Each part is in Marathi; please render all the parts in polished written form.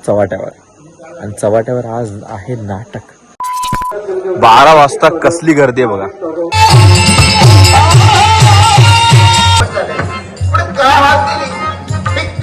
चव्हाट्यावर. आणि चव्हाट्यावर आज आहे नाटक. 12 वाजता कसली गर्दी आहे बघा.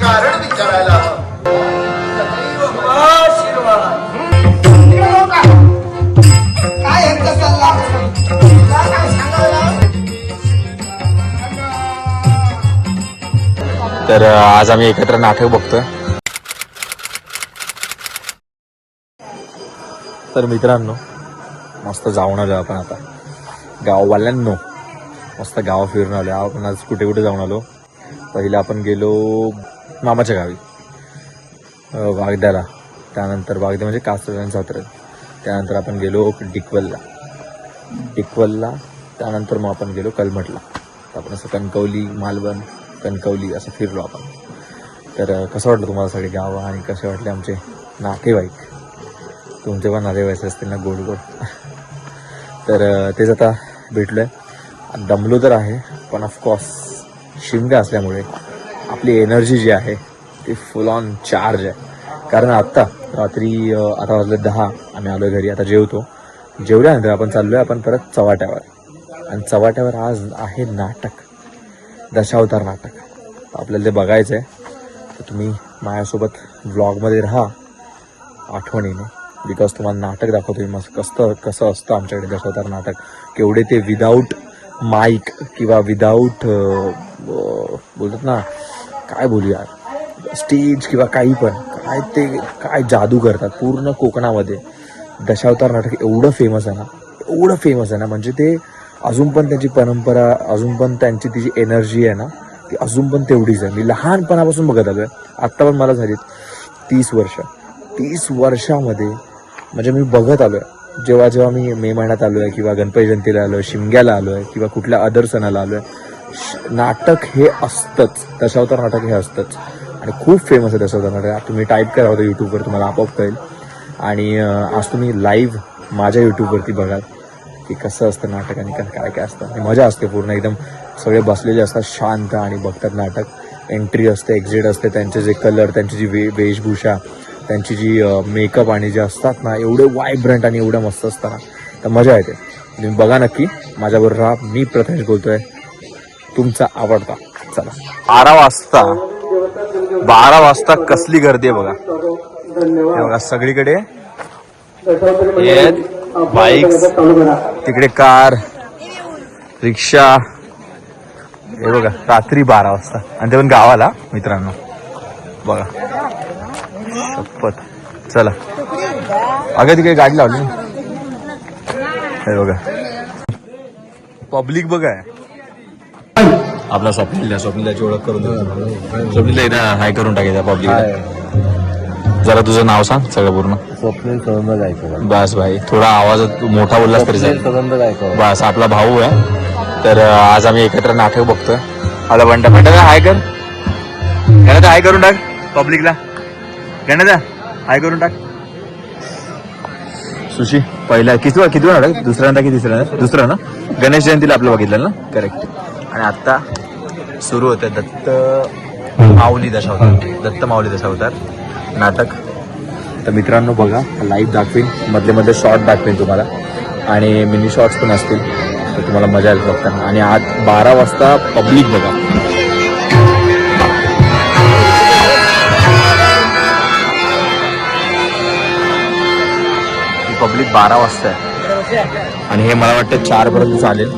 कारण विचारायला तर आज आम्ही एकत्र नाटक बघतोय. तर मित्रांनो मस्त जाऊन आलो आपण आता गाववाल्यांनो. मस्त गाव फिरून आलो आपण आज. कुठे कुठे जाऊन आलो. पहिला आपण गेलो मामाच्या गावी वागद्याला. त्यानंतर वागद्या म्हणजे कासरवाडी सातारा. त्यानंतर आपण गेलो डिकवलला. त्यानंतर मग आपण गेलो कलमठला. आपण असं कणकवली मालवण कणकवली असं फिरलो आपण. तर कसं वाटलं तुम्हाला सगळे गाव आणि कसे वाटले आमचे नातेवाईक. तुमचे पण नातेवाईक असतील ना गोड गोड. तर तेच आता भेटलो आहे. दमलो तर आहे पण ऑफकोर्स शिमगा असल्यामुळे आपली एनर्जी जी आहे ती फुल ऑन चार्ज आहे. कारण आत्ता रात्री आता वाजले 10 आम्ही आलो घरी. आता जेवल्यानंतर आपण चाललो आहे आपण परत चव्हाट्यावर. आणि चव्हाट्यावर आज आहे नाटक. दशावतार नाटक. आपल्याला ते बघायचं आहे. तर तुम्ही माझ्यासोबत व्लॉगमध्ये राहा आठवणीने. बिकॉज तुम्हाला नाटक दाखवतो मी मस्त कसं असतं आमच्याकडे दशावतार नाटक. केवढे ते विदाऊट माईक किंवा विदाऊट बोलतात ना काय बोलूया स्टेज किंवा काही पण काय जादू करतात पूर्ण कोकणामध्ये. दशावतार नाटक एवढं फेमस आहे ना म्हणजे ते अजून पण त्यांची परंपरा अजून पण त्यांची ती जी एनर्जी आहे ना ती अजून पण तेवढीच आहे. मी लहानपणापासून बघत आलो आहे. आत्ता पण मला झालीत 30 वर्ष. 30 वर्षामध्ये म्हणजे मी बघत आलो आहे. जेव्हा मी मे महिन्यात आलो आहे किंवा गणपती जयंतीला आलो आहे शिमग्याला आलो आहे किंवा कुठल्या अदर सणाला आलो आहे नाटक हे असतंच. दशावतार नाटक हे असतंच आणि खूप फेमस आहे दशावतार नाटक. तुम्ही टाईप करा होतं यूट्यूबवर तुम्हाला आपोआप कळेल. आणि आज तुम्ही लाईव्ह माझ्या यूट्यूबवरती बघाल की कसं असतं नाटक आणि काय काय असतं. आणि मजा असते पूर्ण एकदम. सगळे बसलेले असतात शांत आणि बघतात नाटक. एंट्री असते एक्झिट असते. त्यांचे जे कलर त्यांची जी वेशभूषा त्यांची जी मेकअप आणि जे असतात ना एवढे वायब्रंट आणि एवढं मस्त असतं ना. तर मजा येते. तुम्ही बघा नक्की. माझ्याबरोबर राहा. मी प्रथमेश बोलतोय तुमचा आवडता. चला 12 वाजता कसली गर्दी आहे बघा. हे बघा सगळीकडे बाईक्स तिकडे कार रिक्षा. हे बघा रात्री 12 वाजता आणि ते पण गावाला मित्रांनो बघा शपथ. चला अगं तिकडे गाडी लावली. हे बघा पब्लिक बघा आपला स्वप्नीलाची ओळख करून देतो. स्वप्नीला एकदा हाय करून टाकायचा पब्लिक. जरा तुझं नाव सांग सगळं पूर्ण. स्वप्नील सदंद गायकवाड. बस भाई थोडा आवाज मोठा बोललास तरी स्वप्नील सदंद गायकवाड. बस आपला भाऊ आहे. तर आज आम्ही एकत्र नाटक बघतोय. आला बंटा हाय कर. गणेश हाय करून टाक पब्लिकला. गणेश हाय करून टाक. सुशी पहिला किती नाटक दुसऱ्यांदा की तिसऱ्यांदा दुसरं ना गणेश जयंतीला आपलं बघितलं ना करेक्ट. आणि आता सुरू होतं दत्त माऊली दशावतार नाटक. तर मित्रांनो बघा लाईव्ह दाखवीन मधले शॉर्ट दाखवीन तुम्हाला आणि मिनी शॉर्ट्स पण असतील. तर तुम्हाला मजा येईल बघताना. आणि आज 12 वाजता पब्लिक बघा. पब्लिक 12 वाजता आहे आणि हे मला वाटतं 4 पर्यंत चालेल.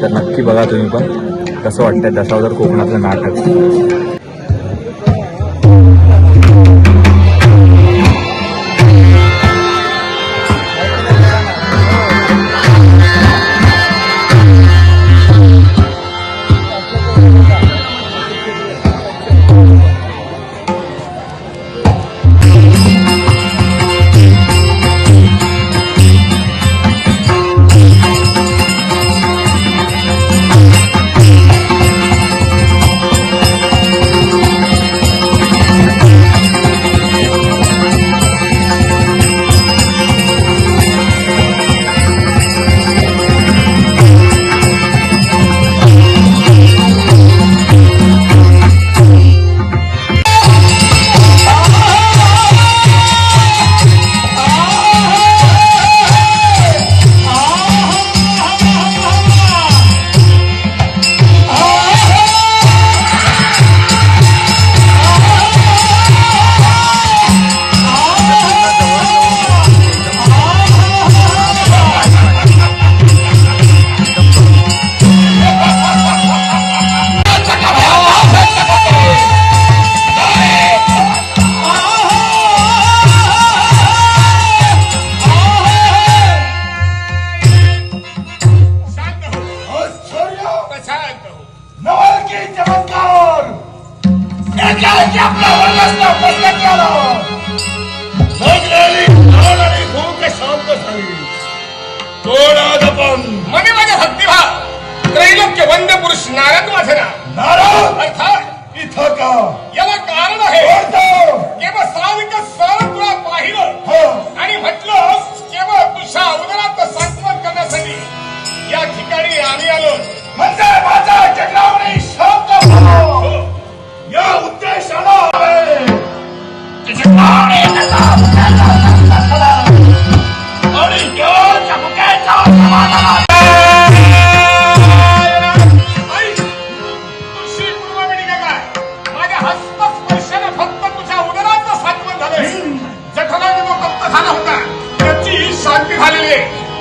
तर नक्की बघा तुम्ही पण कसं वाटतंय दशावतार कोकणातलं नाटक.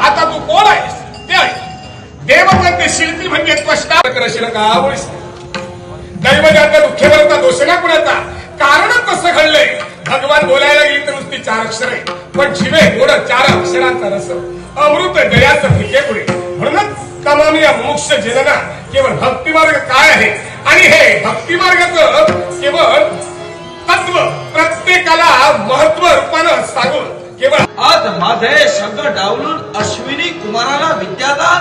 आता तू कोण आहेस ते आहे देवमध्ये शिल्पी म्हणजे त्वष्टा करशील का आवडीस दैव ज्याचा दुःखेवरचा दोष ना कुणाचा कारण कसं घडलंय भगवान बोलायला गेली तर नुसती 4 अक्षरे पण शिवे गोड 4 अक्षरांचा रस अमृत दयाचं फिके पुढे म्हणूनच तमाम या मोक्ष जनना केवळ भक्तिमार्ग काय आहे आणि हे भक्तिमार्गाचं केवळ तत्व प्रत्येकाला महत्व रूपानं सांगून केवळ आज माझे शब्द डावलून अश्विनी कुमाराला विद्यादान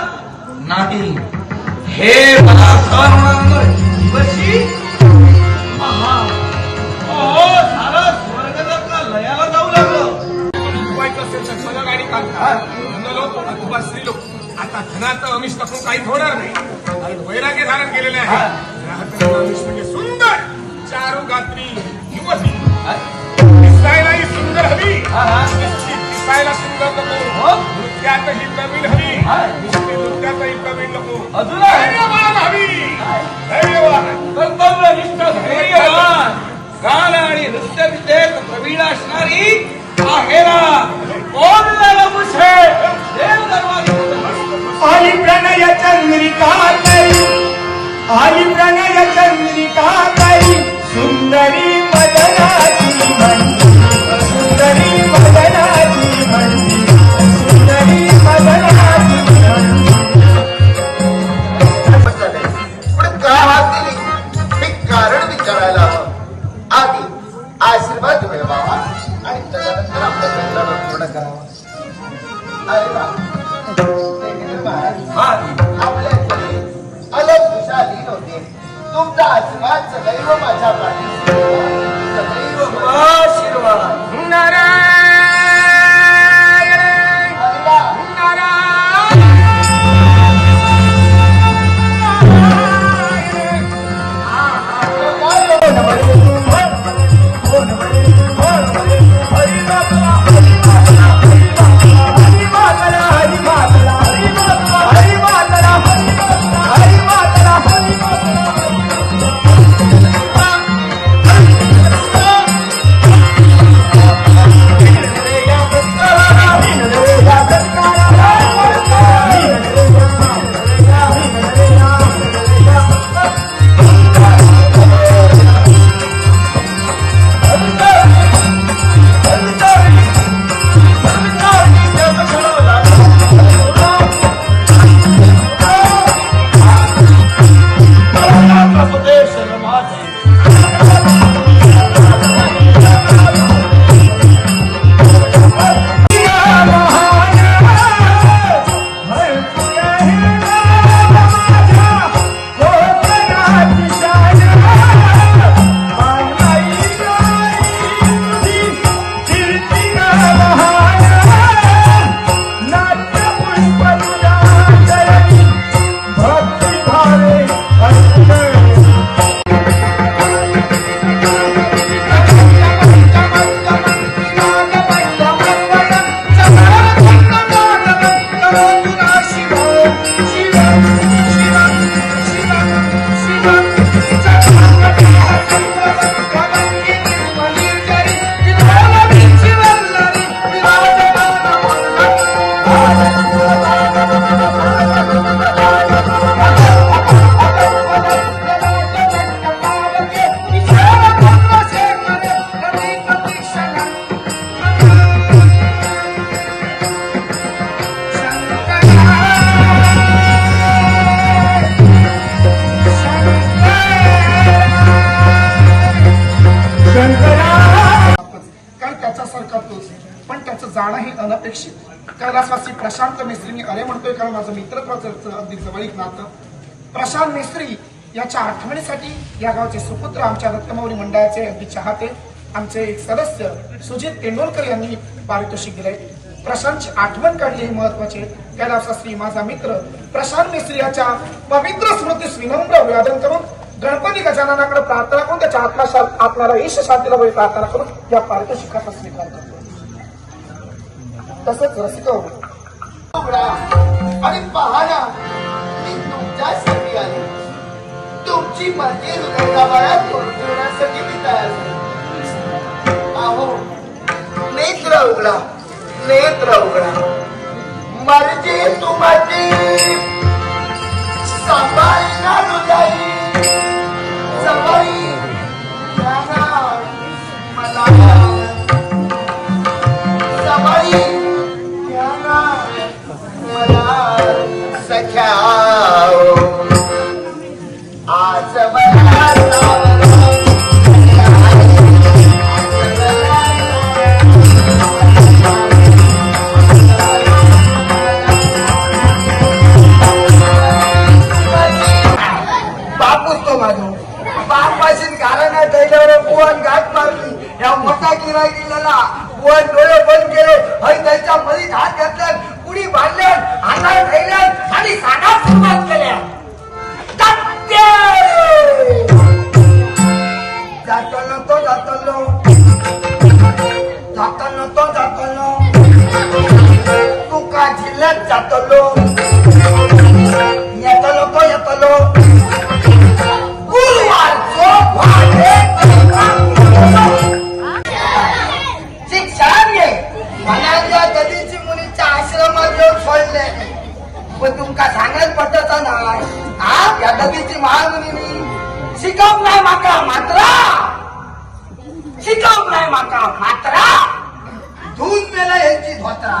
नाही हे मला सहन होणार नाही. दिवशी महा ओ सारा स्वर्ग जर का लयाला जाऊ लागलं शिकवायचं असेल तर सगळं गाडी काढतात लोक अथवा स्त्री लोक आता धनाचं अमिष टाकून काहीच होणार नाही कारण वैराग्य धारण केलेले आहे ग्राहकांचं अमिष म्हणजे सुंदर चारू गात्री युवती दिसायलाही सुंदर हवी दिसायला सुंदर नको नृत्यातही प्रवीण हवी नृत्यातही प्रवीण नको अजून धैर्यवान हवी धैर्यवान कर्तव्यनिष्ठ धैर्यवान गान आणि नृत्य विद्येत प्रवीण असणारी आहेरा कोण झालं मुझे देव दरबारी आली प्रणय चंद्रिका ताई आली प्रणय चंद्रिका ताई सुंदरी मदनाची म्हणती सुंदरी मदनाची म्हणती सुंदरी मदनाची पण का हात दिली हे कारण विचारायला हवं आधी आशीर्वाद मिळवावा आणि त्याच्यानंतर आपल्या संकल्प पूर्ण करावा अरे वा आपल्या अलग खुशाली होते तुमचा आशीर्वाद सदैव माझ्या पाठीशी सदैव आशीर्वाद जाणं हे अनपेक्षित कैलासवासी प्रशांत मिस्त्री मी अरे म्हणतोय कारण माझं मित्रत्वाचं अगदी जवळीक नातं प्रशांत मिस्त्री याच्या आठवणीसाठी या गावचे सुपुत्र आमच्या रत्नमौली मंडळाचे अगदी चाहते आमचे एक सदस्य सुजित तेंडुलकर यांनी पारितोषिक दिले प्रशांतची आठवण काढली हे महत्वाचे कैलासवासी माझा मित्र प्रशांत मिस्त्री याच्या पवित्र स्मृतीस विनम्र अभिवादन करून गणपती गजाननाकडे प्रार्थना करून त्याच्या आत्म्याला ईश शांतीला वेळी प्रार्थना करून या पारितोषिकाचा स्वीकार करतो. तसंच रसिक उघडा आणि पाहणा मी तुमच्यासाठी आहे. तुमची मर्जी हृदयाला पूर्ण करण्यासाठी मी तयार आहे. अहो नेत्र उघडा, नेत्र उघडा. मर्जी तुम्हाची सांभाळीना हृदयी जवळी जाणार मला जवळी जाणार मला सख्या आज मला बापूच तो माझो बापाशीन कारण त्याच्यावर बुवन गाठ मारली. या मोठा किराय गेलेला बुवन डोळे बंद केले. हय त्याच्या मधीत हात घातल्यात, पुढी बांधल्यात, हातात ठेवल्यात आणि सांगा सुरुवात केल्या. जातलो तो जातलो, जातलो तो जातलो, तुका जिल्ह्यात जातलो, येतलो तो येतलो. शिक्षण घे मनाच्या गदीची मुलीच्या आश्रमात येऊन सोडले. पण तुमका सांगत पटत नाही. हा या गदीची महामुनी शिकव नाही माका मात्रा, शिकव नाही माका मात्रा, धुवून मेला यांची धोत्रा.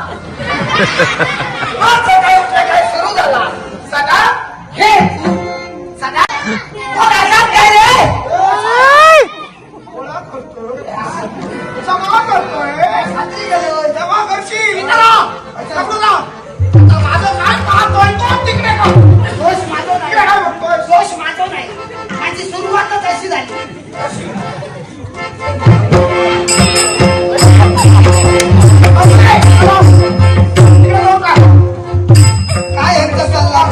सकाळी उठल्या काय सुरू झाला सगळा हे सगळा काय रे गोळा करतोय, जमा करतोय, खात्री गेलो जमा करशील. माझं काय पाहतोय तो तिकडे का? दोष माझा नाही, इकडे काय बघतोय? दोष माझा नाही. माझी सुरुवातच अशी झाली. इकडे जाऊ का? काय यांचा सल्ला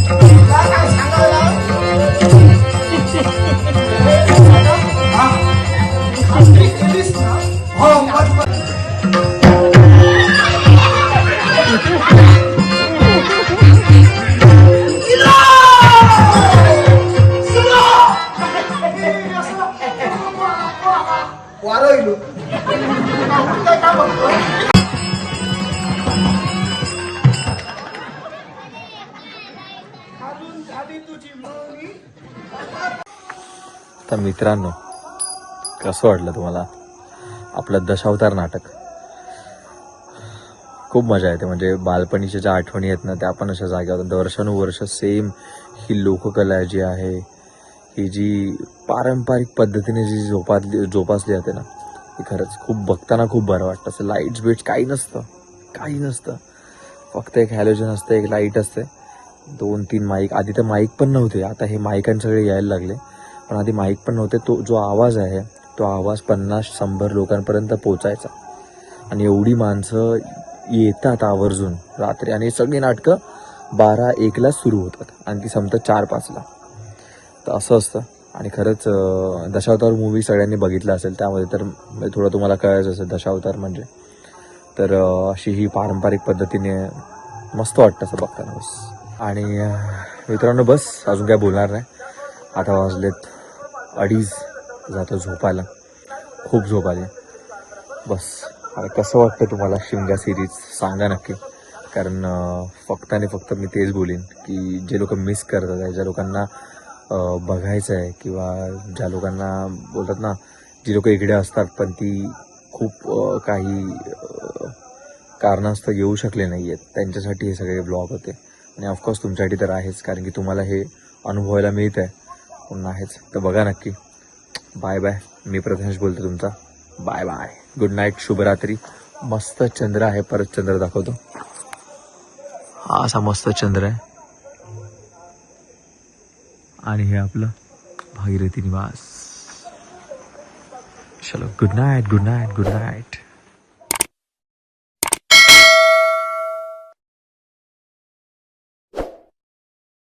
तुला काय सांगायला? खात्री केलीस ना? हो मग वारोइलो काय बघतोय? खालून झाली तुझी मौनी. तर मित्रांनो, कसं वाटलं तुम्हाला आपलं दशावतार नाटक? खूप मजा येते. म्हणजे बालपणीच्या ज्या आठवणी आहेत ना, त्या पण अशा जाग्या होत्या. वर्षानुवर्ष सेम ही लोककला जी आहे, ही जी पारंपरिक पद्धतीने जी जोपासली जाते ना, ती खरंच खूप बघताना खूप बरं वाटतं. असं लाईट्स बिट्स काही नसतं. फक्त एक हॅलोजन असतं, एक लाईट असते, 2-3 माईक. आधी तर माईक पण नव्हते, आता हे माईकांचे सगळे यायला लागले. पण आधी माईक पण नव्हते. तो जो आवाज आहे, तो आवाज 50-100 लोकांपर्यंत पोचायचा. आणि एवढी माणसं येतात आवर्जून रात्री. आणि सगळी नाटकं 12-1ला सुरू होतात आणि ती संपतात 4-5ला. तर असं असतं. आणि खरंच दशावतार मूवी सगळ्यांनी बघितला असेल, त्यामध्ये तर थोडं तुम्हाला कळायचं असेल दशावतार म्हणजे. तर अशी ही पारंपरिक पद्धतीने मस्त वाटतं असं बघताना बस. आणि मित्रांनो, बस अजून काय बोलणार नाही. आता वाजलेत 2:30, जातो झोपायला. खूप झोप आली बस. आता कसं वाटतं तुम्हाला शिमगा सिरीज सांगा नक्की. कारण फक्त आणि फक्त मी तेच बोलीन की जे लोक मिस करतात आहे, ज्या लोकांना बघायचं आहे, किंवा ज्या लोकांना बोलतात ना, जी लोक इकडे असतात पण ती खूप काही कारणास्तव येऊ शकले नाही आहेत, त्यांच्यासाठी हे सगळे ब्लॉग होते. आणि ऑफकोर्स तुमच्यासाठी तर आहेच, कारण की तुम्हाला हे अनुभवायला मिळत आहे पण आहेच. तर बघा नक्की. Bye bye. मी प्रथमेश बोलतो तुमचा. Bye bye. Good night. शुभरात्री. मस्त चंद्र आहे. परत चंद्र दाखवतो. हा असा मस्त चंद्र आहे. आणि हे आपलं भागीरथी निवास. चलो, good night. Good night. Good night.